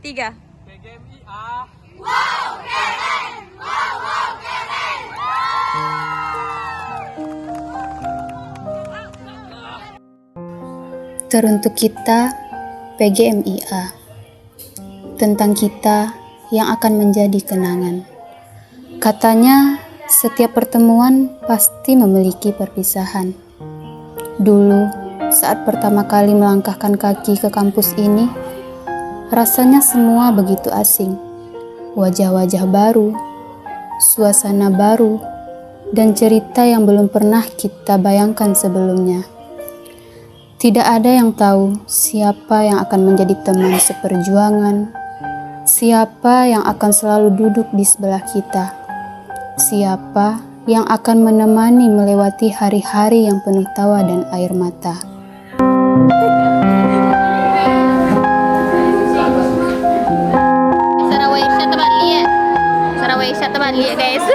3. PGMIA. Teruntuk kita, PGMIA. Tentang kita yang akan menjadi kenangan. Katanya, setiap pertemuan pasti memiliki perpisahan. Dulu, saat pertama kali melangkahkan kaki ke kampus ini, rasanya semua begitu asing. Wajah-wajah baru, suasana baru, dan cerita yang belum pernah kita bayangkan sebelumnya. Tidak ada yang tahu siapa yang akan menjadi teman seperjuangan, siapa yang akan selalu duduk di sebelah kita, siapa yang akan menemani melewati hari-hari yang penuh tawa dan air mata. Sarawak teman lihat guys.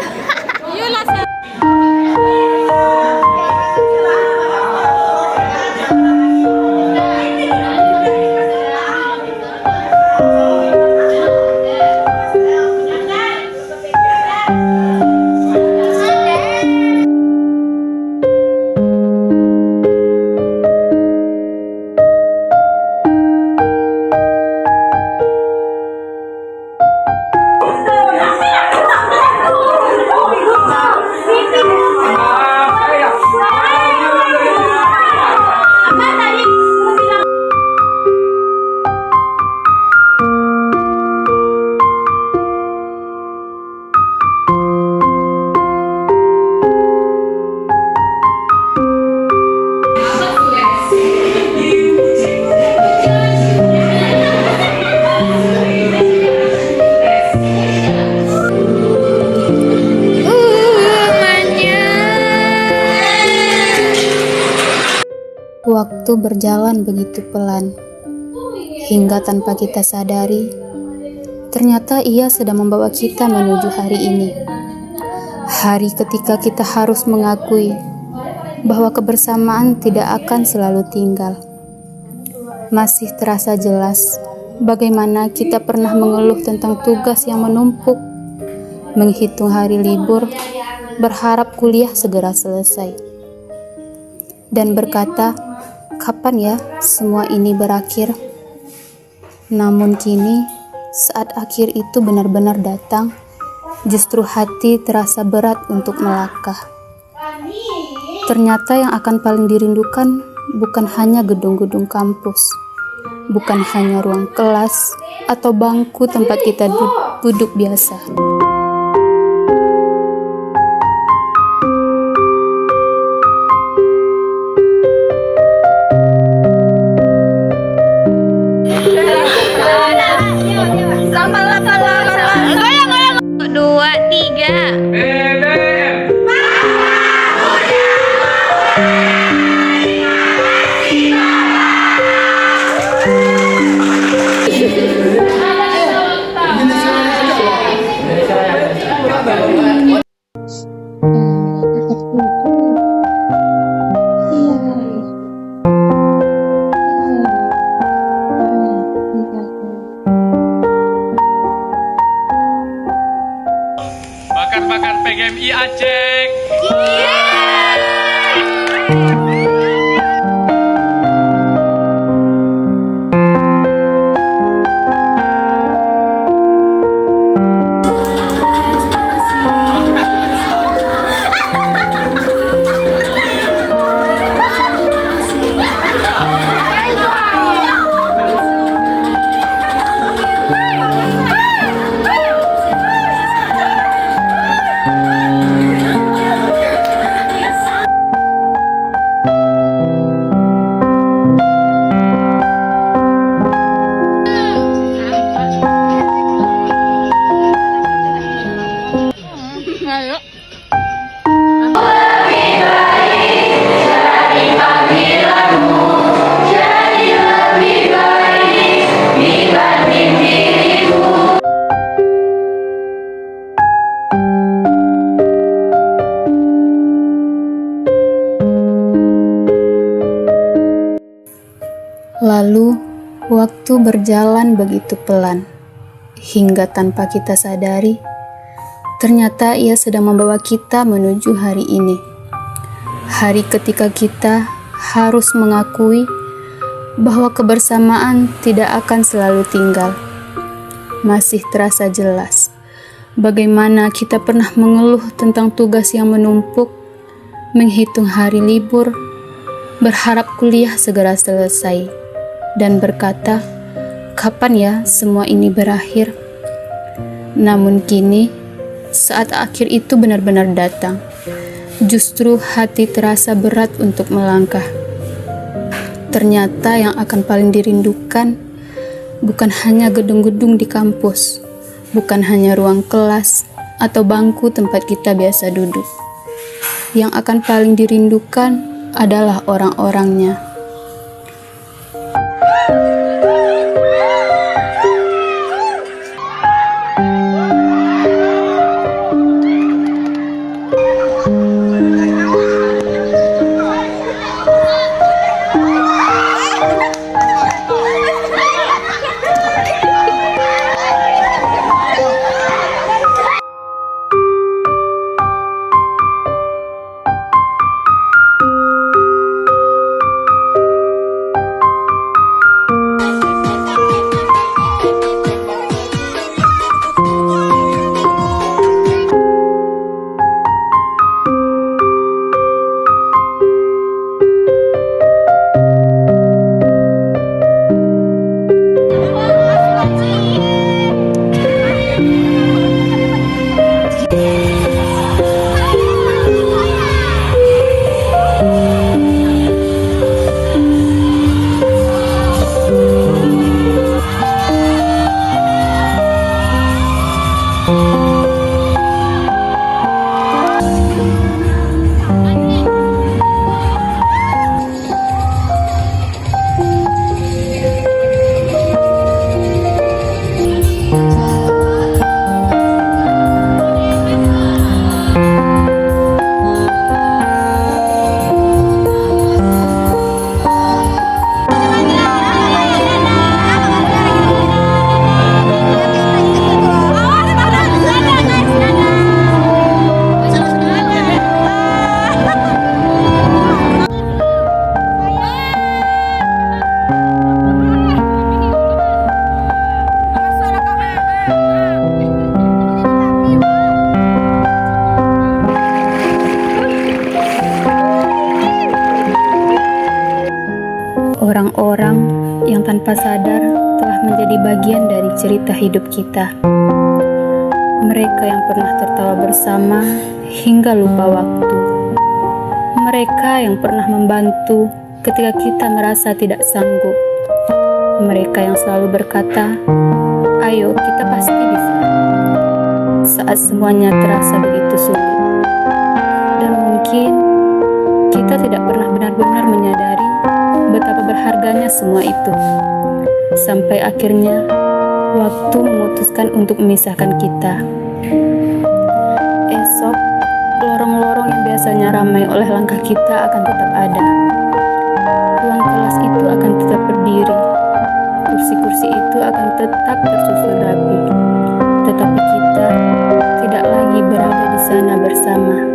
Waktu berjalan begitu pelan, hingga tanpa kita sadari, ternyata ia sedang membawa kita menuju hari ini. Hari ketika kita harus mengakui bahwa kebersamaan tidak akan selalu tinggal. Masih terasa jelas bagaimana kita pernah mengeluh tentang tugas yang menumpuk, menghitung hari libur, berharap kuliah segera selesai, dan berkata, kapan ya semua ini berakhir? Namun kini, saat akhir itu benar-benar datang, justru hati terasa berat untuk melangkah. Ternyata yang akan paling dirindukan bukan hanya gedung-gedung kampus, bukan hanya ruang kelas atau bangku tempat kita duduk biasa. Bakar-bakar PGMIA cek. Lalu, waktu berjalan begitu pelan. hingga tanpa kita sadari, ternyata ia sedang membawa kita menuju hari ini. Hari ketika kita harus mengakui bahwa kebersamaan tidak akan selalu tinggal. Masih terasa jelas bagaimana kita pernah mengeluh tentang tugas yang menumpuk, menghitung hari libur, berharap kuliah segera selesai, dan berkata, kapan ya semua ini berakhir? Namun kini, saat akhir itu benar-benar datang, justru hati terasa berat untuk melangkah. Ternyata yang akan paling dirindukan bukan hanya gedung-gedung di kampus, bukan hanya ruang kelas atau bangku tempat kita biasa duduk. Yang akan paling dirindukan adalah orang-orangnya. Orang-orang yang tanpa sadar telah menjadi bagian dari cerita hidup kita. Mereka yang pernah tertawa bersama hingga lupa waktu. Mereka yang pernah membantu ketika kita merasa tidak sanggup. Mereka yang selalu berkata, "Ayo, kita pasti bisa." Saat semuanya terasa begitu sulit. Dan mungkin kita tidak pernah benar-benar menyadari betapa berharganya semua itu. Sampai akhirnya waktu memutuskan untuk memisahkan kita. Esok, lorong-lorong yang biasanya ramai oleh langkah kita akan tetap ada. Ruang kelas itu akan tetap berdiri. Kursi-kursi itu akan tetap tersusun rapi. Tetapi kita tidak lagi berada di sana bersama.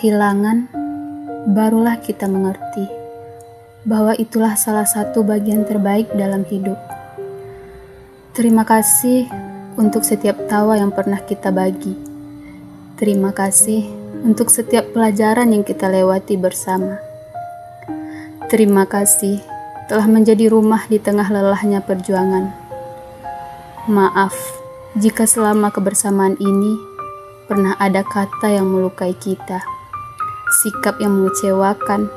kehilangan, barulah kita mengerti bahwa itulah salah satu bagian terbaik dalam hidup. Terima kasih untuk setiap tawa yang pernah kita bagi. Terima kasih untuk setiap pelajaran yang kita lewati bersama. Terima kasih telah menjadi rumah di tengah lelahnya perjuangan. Maaf jika selama kebersamaan ini pernah ada kata yang melukai kita, sikap yang mengecewakan,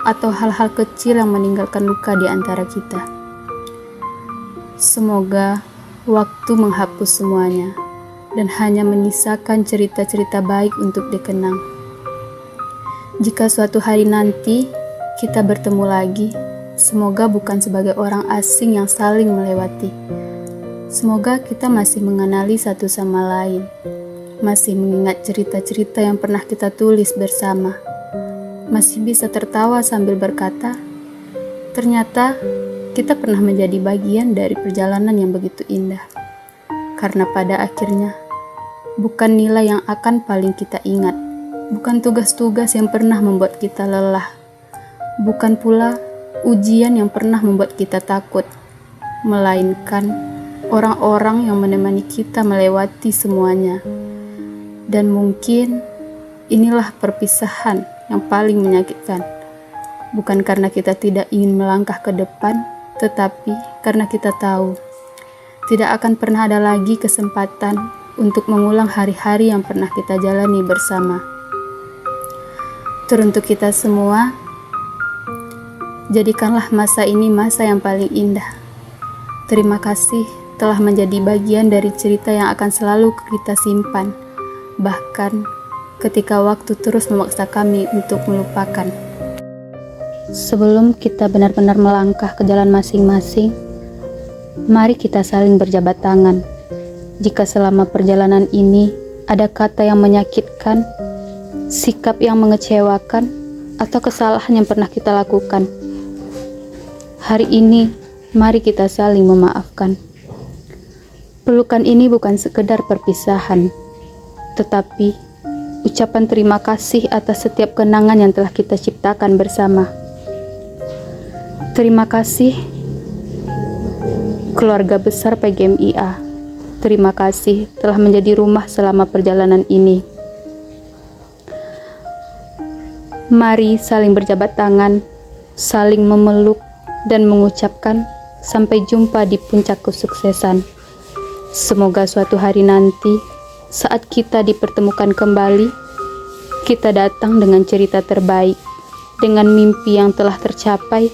atau hal-hal kecil yang meninggalkan luka di antara kita. Semoga waktu menghapus semuanya dan hanya menyisakan cerita-cerita baik untuk dikenang. Jika suatu hari nanti kita bertemu lagi, semoga bukan sebagai orang asing yang saling melewati. Semoga kita masih mengenali satu sama lain, masih mengingat cerita-cerita yang pernah kita tulis bersama, masih bisa tertawa sambil berkata, ternyata kita pernah menjadi bagian dari perjalanan yang begitu indah. Karena pada akhirnya, bukan nilai yang akan paling kita ingat, bukan tugas-tugas yang pernah membuat kita lelah, bukan pula ujian yang pernah membuat kita takut, melainkan orang-orang yang menemani kita melewati semuanya. Dan mungkin inilah perpisahan yang paling menyakitkan, bukan karena kita tidak ingin melangkah ke depan, tetapi karena kita tahu tidak akan pernah ada lagi kesempatan untuk mengulang hari-hari yang pernah kita jalani bersama. Teruntuk kita semua, jadikanlah masa ini masa yang paling indah. Terima kasih telah menjadi bagian dari cerita yang akan selalu kita simpan, bahkan ketika waktu terus memaksa kami untuk melupakan. Sebelum kita benar-benar melangkah ke jalan masing-masing, mari kita saling berjabat tangan. Jika selama perjalanan ini ada kata yang menyakitkan, sikap yang mengecewakan, atau kesalahan yang pernah kita lakukan, hari ini mari kita saling memaafkan. Pelukan ini bukan sekedar perpisahan, tetapi ucapan terima kasih atas setiap kenangan yang telah kita ciptakan bersama. Terima kasih keluarga besar PGMIA. Terima kasih telah menjadi rumah selama perjalanan ini. Mari saling berjabat tangan, saling memeluk, dan mengucapkan sampai jumpa di puncak kesuksesan. Semoga suatu hari nanti, saat kita dipertemukan kembali, kita datang dengan cerita terbaik, dengan mimpi yang telah tercapai,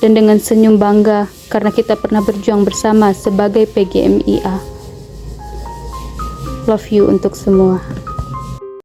dan dengan senyum bangga karena kita pernah berjuang bersama sebagai PGMIA. Love you untuk semua.